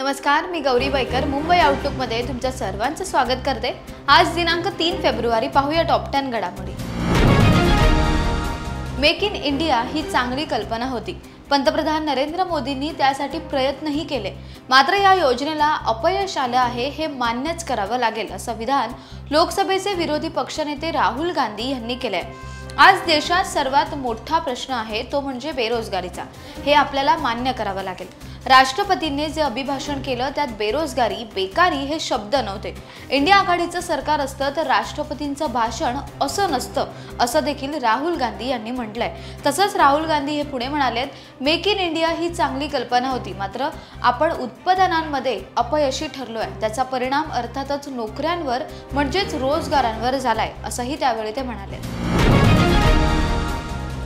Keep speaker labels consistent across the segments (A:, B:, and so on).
A: नमस्कार, मी गौरी बैकर मुंबई आउटलुकमध्ये तुमच्या सर्वांचं स्वागत करते। आज दिनांक 3 फेब्रुवारी पाहूया टॉप 10 घडामोडी। मेक इन इंडिया ही चांगली कल्पना होती। पंतप्रधान नरेंद्र मोदींनी त्यासाठी प्रयत्नही केले, मात्र या योजनेला अपयश आलं आहे हे मान्यच करावं लागेल असं विधान लोकसभेचे विरोधी पक्षनेते राहुल गांधी यांनी केलंय। आज देशात सर्वात मोठा प्रश्न आहे तो म्हणजे बेरोजगारीचा, हे आपल्याला मान्य करावं लागेल। राष्ट्रपतींनी जे अभिभाषण केलं त्यात बेरोजगारी, बेकारी हे शब्द नव्हते। इंडिया आघाडीचं सरकार असतं तर राष्ट्रपतींचं भाषण असं नसतं असं देखील राहुल गांधी यांनी म्हटलंय। तसंच राहुल गांधी हे पुढे म्हणालेत, मेक इन इंडिया ही चांगली कल्पना होती, मात्र आपण उत्पादनांमध्ये अपयशी ठरलोय। त्याचा परिणाम अर्थातच नोकऱ्यांवर म्हणजेच रोजगारांवर झालाय असंही त्यावेळी ते म्हणाले।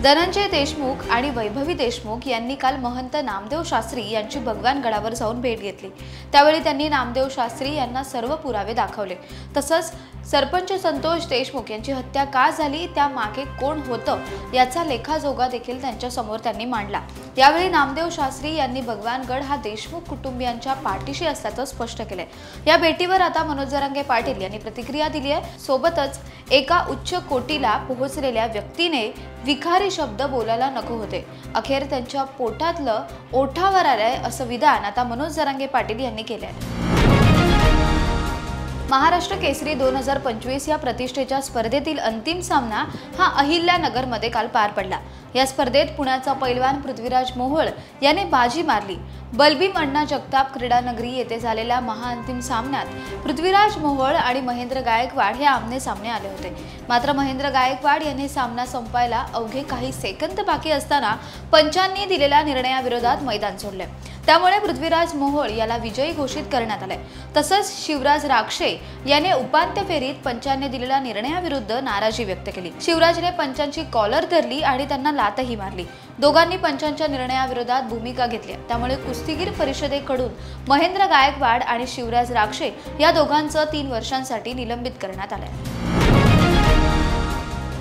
A: धनंजय देशमुख आणि वैभवी देशमुख यांनी काल महंत नामदेव शास्त्री यांची भगवान गडावर जाऊन भेट घेतली। त्यावेळी त्यांनी नामदेव शास्त्री यांना सर्व पुरावे दाखवले। तसंच सरपंच संतोष देशमुख यांची हत्या का झाली, त्यामागे कोण होतं याचा लेखाजोखा देखील त्यांच्या समोर त्यांनी मांडला। यावेळी नामदेव शास्त्री यांनी भगवान गड हा देशमुख कुटुंबियांच्या पाठीशी असल्याचं स्पष्ट केलंय। या भेटीवर आता मनोज जरांगे पाटील यांनी प्रतिक्रिया दिली आहे। सोबतच एका उच्च कोटीला पोहोचलेल्या व्यक्तीने विखारी शब्द बोलायला नको होते, अखेर त्यांच्या पोटातलं ओठावर आलंय असं विधान आता मनोज जरांगे पाटील यांनी केलंय। महाराष्ट्र केसरी 2025 या प्रतिष्ठेच्या स्पर्धेतील अंतिम सामना हा अहिल्यानगरमध्ये काल पार पडला। या स्पर्धेत पुण्याचा पैलवान पृथ्वीराज मोहोळ याने बाजी मारली। बलबीम अण्णा जगताप क्रीडानगरी येथे झालेल्या महाअंतिम सामन्यात पृथ्वीराज मोहोळ आणि महेंद्र गायकवाड हे आमने सामने आले होते। मात्र महेंद्र गायकवाड यांनी सामना संपायला अवघे काही सेकंद बाकी असताना पंचांनी दिलेल्या निर्णयाविरोधात मैदान सोडले। त्यामुळे पृथ्वीराज मोहोळ याला विजयी घोषित करण्यात आले। तसंच शिवराज राक्षे याने उपांत्य फेरीत पंचांनी दिलेल्या निर्णयाविरुद्ध नाराजी व्यक्त केली। शिवराजने पंचांची कॉलर धरली आणि त्यांना लातही मारली। दोघांनी पंचांच्या निर्णयाविरोधात भूमिका घेतली। त्यामुळे कुस्तीगीर परिषदेकडून महेंद्र गायकवाड आणि शिवराज राक्षे या दोघांचं 3 वर्षांसाठी निलंबित करण्यात आलंय।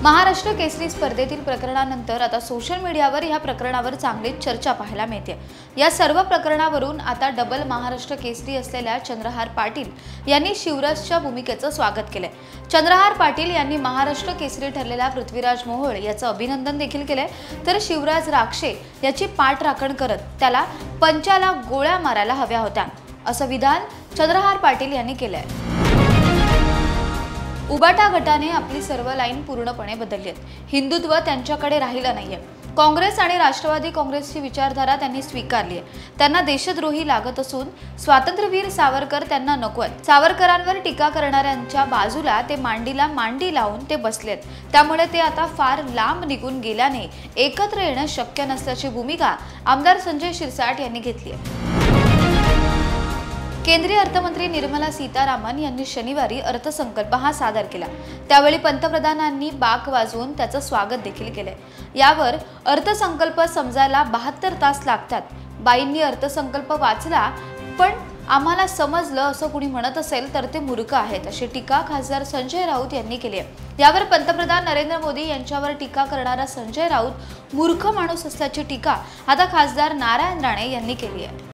A: महाराष्ट्र केसरी स्पर्धेतील प्रकरणानंतर आता सोशल मीडियावर या प्रकरणावर चांगलीच चर्चा पाहायला मिळते। या सर्व प्रकरणावरून आता डबल महाराष्ट्र केसरी असलेल्या चंद्रहार पाटील यांनी शिवराजच्या भूमिकेचं स्वागत केलंय। चंद्रहार पाटील यांनी महाराष्ट्र केसरी ठरलेल्या पृथ्वीराज मोहोळ याचं अभिनंदन देखील केलंय, तर शिवराज राक्षे याची पाठराखण करत त्याला पंचाला गोळ्या मारायला हव्या होत्या असं विधान चंद्रहार पाटील यांनी केलंय। उबाटा गटाने आपली सर्व लाईन पूर्णपणे बदलली आहे। हिंदुत्व त्यांच्याकडे राहिलं नाहीये। काँग्रेस आणि राष्ट्रवादी काँग्रेसची विचारधारा त्यांनी स्वीकारली आहे। त्यांना देशद्रोही लागत असून स्वातंत्र्यवीर सावरकर त्यांना नकोय। सावरकरांवर टीका करणाऱ्यांच्या बाजूला ते मांडीला मांडी लावून ते बसलेत। त्यामुळे ते आता फार लांब निघून गेल्याने एकत्र येणं शक्य नसल्याची भूमिका आमदार संजय शिरसाट यांनी घेतली आहे। केंद्रीय अर्थमंत्री निर्मला सीतारामन यांनी शनिवारी अर्थसंकल्प हा सादर केला। त्यावेळी पंतप्रधानांनी बाक वाजवून त्याचं स्वागत देखील केले। यावर अर्थसंकल्प समजायला 72 तास लागतात। बाईंनी अर्थसंकल्प वाचला पण आम्हाला समजलं असं कुणी म्हणत असेल तर ते मूर्ख आहेत अशी टीका खासदार संजय राऊत यांनी केली आहे। यावर पंतप्रधान नरेंद्र मोदी यांच्यावर टीका करणारा संजय राऊत मूर्ख माणूस असल्याची टीका आता खासदार नारायण राणे यांनी केली आहे।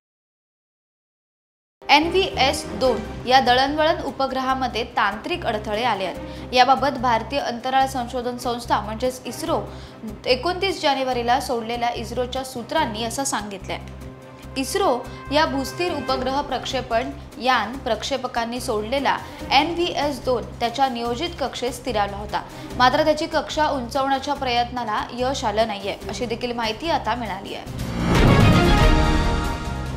A: NVS-2 या दळणवळण उपग्रहामध्ये तांत्रिक अडथळे आले आहेत। याबाबत भारतीय अंतराळ संशोधन संस्था म्हणजेच इस्रो 29 जानेवारीला सोडलेल्या इस्रोच्या सूत्रांनी असं सांगितलंय। इस्रो या भूस्थिर उपग्रह प्रक्षेपण यान प्रक्षेपकांनी सोडलेला NVS-2 त्याच्या नियोजित कक्षेत स्थिरावला होता, मात्र त्याची कक्षा उंचावण्याच्या प्रयत्नाला यश आलं नाहीये अशी देखील माहिती आता मिळाली आहे।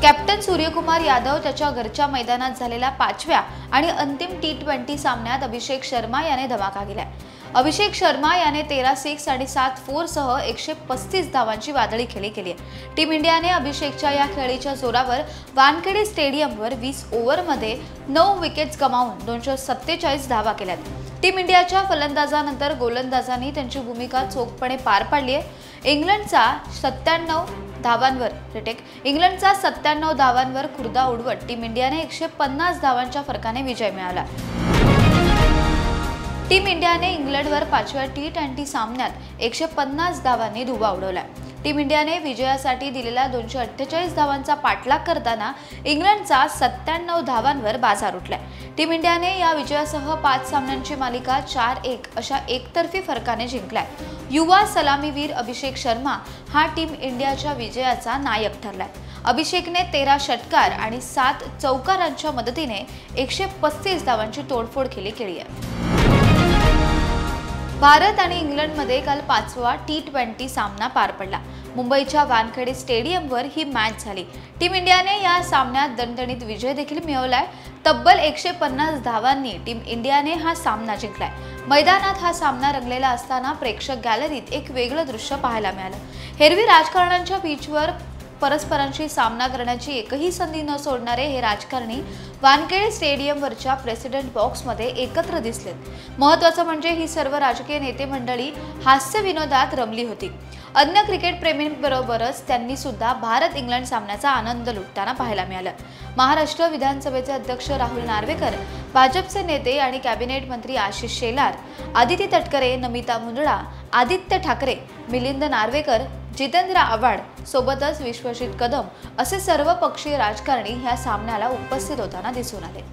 A: कॅप्टन सूर्यकुमार यादव त्याच्या घरच्या मैदानात झालेल्या 5व्या आणि अंतिम T20 सामन्यात अभिषेक शर्मा याने धमाका केलाय। अभिषेक शर्मा याने 13 सिक्स आणि 7 4 सह 135 धावांची वादळी खेळी केली आहे। टीम इंडियाने अभिषेकच्या या खेळीच्या जोरावर वानखेडे स्टेडियमवर 20 ओव्हरमध्ये 9 विकेट्स गमावून 247 धावा केल्यात। टीम इंडियाच्या फलंदाजानंतर गोलंदाजांनी त्यांची भूमिका चोखपणे पार पाडली आहे। इंग्लंडचा 97 धावांवर खुर्दा उडवत टीम इंडियाने 150 धावांच्या फरकाने विजय मिळवला। टीम इंडियाने इंग्लंडवर 5व्या T20 सामन्यात 150 धावांनी धुव्वा उडवला। टीम इंडियाने विजयासाठी दिलेल्या 248 धावांचा पाठलाग करताना इंग्लंडचा 97 धावांवर बाजार उठलाय। टीम इंडियाने या विजयासह 5 सामन्यांची मालिका 4-1 अशा एकतर्फी फरकाने जिंकलाय। युवा सलामीवीर अभिषेक शर्मा हा टीम इंडियाच्या विजयाचा नायक ठरलाय। अभिषेकने 13 षटकार आणि 7 चौकारांच्या मदतीने 135 धावांची तोडफोड केली आहे। भारत आणि इंग्लंडमध्ये काल 5वा T20 सामना पार पडला। मुंबईच्या वानखेडे स्टेडियमवर ही मॅच झाली। टीम इंडियाने या सामन्यात दणदणीत विजय देखील मिळवलाय। तब्बल 150 धावांनी टीम इंडियाने हा सामना जिंकलाय। मैदानात हा सामना रंगलेला असताना प्रेक्षक गॅलरीत एक वेगळं दृश्य पाहायला मिळालं। एरवी राजकारणांच्या पिचवर परस्परांशी सामना करण्याची एकही संधी न सोडणारे हे राजकारणी वानखेडे स्टेडियमवरच्या प्रेसिडेंट बॉक्समध्ये एकत्र दिसलेत। महत्त्वाचं म्हणजे ही सर्व राजकीय नेते मंडळी हास्य विनोदात रमली होती। अन्य क्रिकेट प्रेमींबरोबरच त्यांनी सुद्धा भारत इंग्लंड सामन्याचा आनंद लुटताना पाहायला मिळालं। महाराष्ट्र विधानसभेचे अध्यक्ष राहुल नार्वेकर, भाजपचे नेते आणि कॅबिनेट मंत्री आशिष शेलार, आदिती तटकरे, नमिता मुंदडा, आदित्य ठाकरे, मिलिंद नार्वेकर, जितेंद्र आव्हाड सोबतच विश्वजित कदम असे सर्व पक्षीय राजकारणी ह्या सामन्याला उपस्थित होताना दिसून आले।